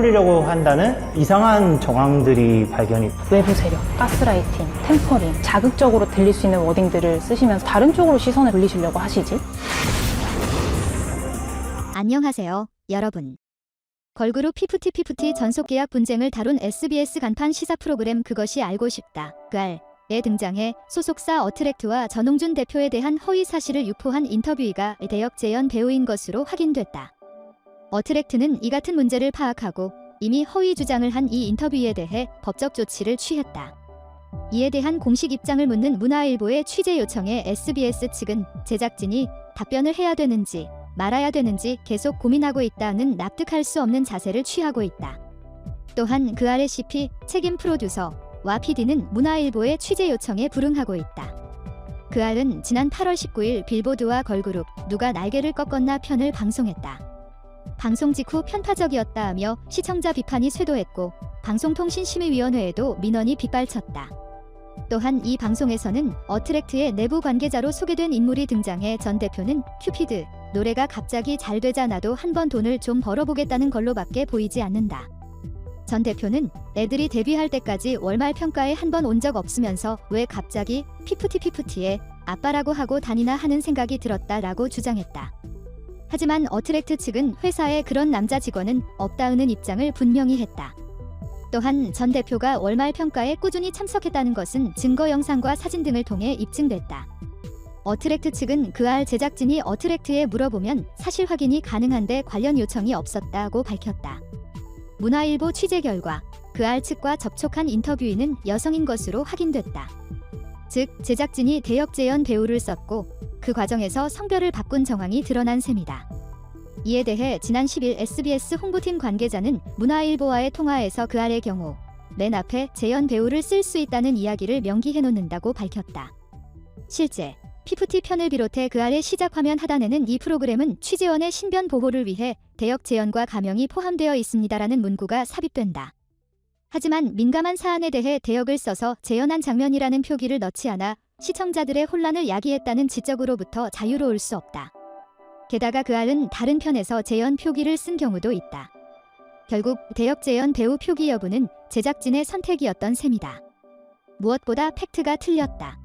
끌어올리려고 한다는 이상한 정황들이 발견이. 외부 세력, 가스라이팅, 템퍼링, 자극적으로 들릴 수 있는 워딩들을 쓰시면서 다른 쪽으로 시선을 돌리시려고 하시지? 안녕하세요, 여러분. 걸그룹 피프티 전속계약 분쟁을 다룬 SBS 간판 시사 프로그램 그것이 알고 싶다. 그알에 등장해 소속사 어트랙트와 전홍준 대표에 대한 허위 사실을 유포한 인터뷰이가 대역 재연 배우인 것으로 확인됐다. 어트랙트는 이 같은 문제를 파악하고 이미 허위 주장을 한 이 인터뷰에 대해 법적 조치를 취했다. 이에 대한 공식 입장을 묻는 문화일보의 취재 요청에 SBS 측은 제작진이 답변을 해야 되는지 말아야 되는지 계속 고민하고 있다는 납득할 수 없는 자세를 취하고 있다. 또한 그알의 CP 책임 프로듀서와 PD는 문화일보의 취재 요청에 불응하고 있다. 그알은 지난 8월 19일 빌보드와 걸그룹 누가 날개를 꺾었나 편을 방송했다. 방송 직후 편파적이었다며 시청자 비판이 쇄도했고 방송통신심의위원회에도 민원이 빗발쳤다. 또한 이 방송에서는 어트랙트의 내부 관계자로 소개된 인물이 등장해 전 대표는 큐피드 노래가 갑자기 잘 되잖아도 한번 돈을 좀 벌어보겠다는 걸로밖에 보이지 않는다. 전 대표는 애들이 데뷔할 때까지 월말 평가에 한 번 온 적 없으면서 왜 갑자기 피프티에 아빠라고 하고 다니나 하는 생각이 들었다라고 주장했다. 하지만 어트랙트 측은 회사에 그런 남자 직원은 없다는 입장을 분명히 했다. 또한 전 대표가 월말 평가에 꾸준히 참석했다는 것은 증거 영상과 사진 등을 통해 입증됐다. 어트랙트 측은 그알 제작진이 어트랙트에 물어보면 사실 확인이 가능한데 관련 요청이 없었다고 밝혔다. 문화일보 취재 결과 그알 측과 접촉한 인터뷰인은 여성인 것으로 확인됐다. 즉 제작진이 대역 재연 배우를 썼고 그 과정에서 성별을 바꾼 정황이 드러난 셈이다. 이에 대해 지난 10일 SBS 홍보팀 관계자는 문화일보와의 통화에서 그알의 경우 맨 앞에 재연 배우를 쓸 수 있다는 이야기를 명기해놓는다고 밝혔다. 실제 피프티 편을 비롯해 그알의 시작 화면 하단에는 이 프로그램은 취재원의 신변 보호를 위해 대역 재연과 가명이 포함되어 있습니다라는 문구가 삽입된다. 하지만 민감한 사안에 대해 대역을 써서 재연한 장면이라는 표기를 넣지 않아 시청자들의 혼란을 야기했다는 지적으로부터 자유로울 수 없다. 게다가 그알은 다른 편에서 재연 표기를 쓴 경우도 있다. 결국 대역 재연 배우 표기 여부는 제작진의 선택이었던 셈이다. 무엇보다 팩트가 틀렸다.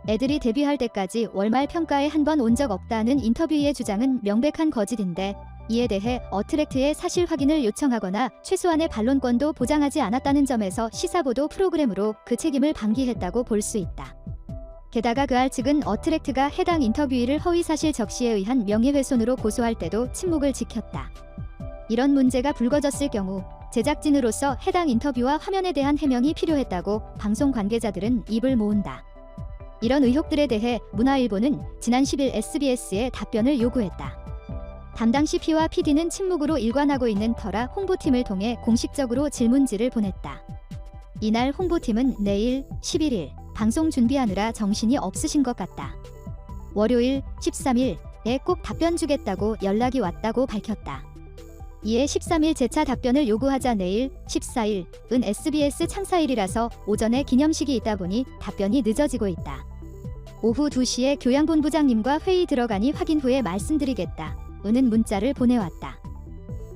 애들이 데뷔할 때까지 월말 평가에 한 번 온 적 없다는 인터뷰의 주장은 명백한 거짓인데 이에 대해 어트랙트의 사실 확인을 요청하거나 최소한의 반론권도 보장하지 않았다는 점에서 시사보도 프로그램으로 그 책임을 방기했다고 볼 수 있다. 게다가 그알 측은 어트랙트가 해당 인터뷰이를 허위사실 적시에 의한 명예훼손으로 고소할 때도 침묵을 지켰다. 이런 문제가 불거졌을 경우 제작진으로서 해당 인터뷰와 화면에 대한 해명이 필요했다고 방송 관계자들은 입을 모은다. 이런 의혹들에 대해 문화일보는 지난 10일 SBS에 답변을 요구했다. 담당 CP와 PD는 침묵으로 일관하고 있는 터라 홍보팀을 통해 공식적으로 질문지를 보냈다. 이날 홍보팀은 내일 11일 방송 준비하느라 정신이 없으신 것 같다. 월요일 13일에 꼭 답변 주겠다고 연락이 왔다고 밝혔다. 이에 13일 재차 답변을 요구하자 내일 14일은 SBS 창사일이라서 오전에 기념식이 있다 보니 답변이 늦어지고 있다. 오후 2시에 교양본부장님과 회의 들어가니 확인 후에 말씀드리겠다. 는 문자를 보내왔다.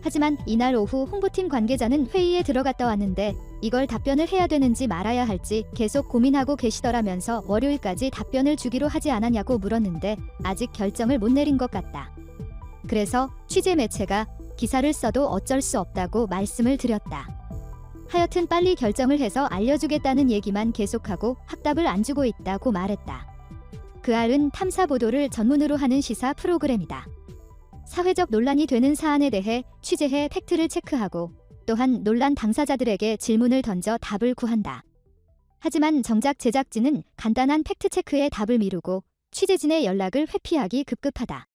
하지만 이날 오후 홍보팀 관계자는 회의에 들어갔다 왔는데 이걸 답변을 해야 되는지 말아야 할지 계속 고민하고 계시더라면서 월요일까지 답변을 주기로 하지 않았냐고 물었는데 아직 결정을 못 내린 것 같다. 그래서 취재 매체가 기사를 써도 어쩔 수 없다고 말씀을 드렸다. 하여튼 빨리 결정을 해서 알려주겠다는 얘기만 계속하고 확답을 안 주고 있다고 말했다. 그알은 탐사 보도를 전문으로 하는 시사 프로그램이다. 사회적 논란이 되는 사안에 대해 취재해 팩트를 체크하고 또한 논란 당사자들에게 질문을 던져 답을 구한다. 하지만 정작 제작진은 간단한 팩트체크에 답을 미루고 취재진의 연락을 회피하기 급급하다.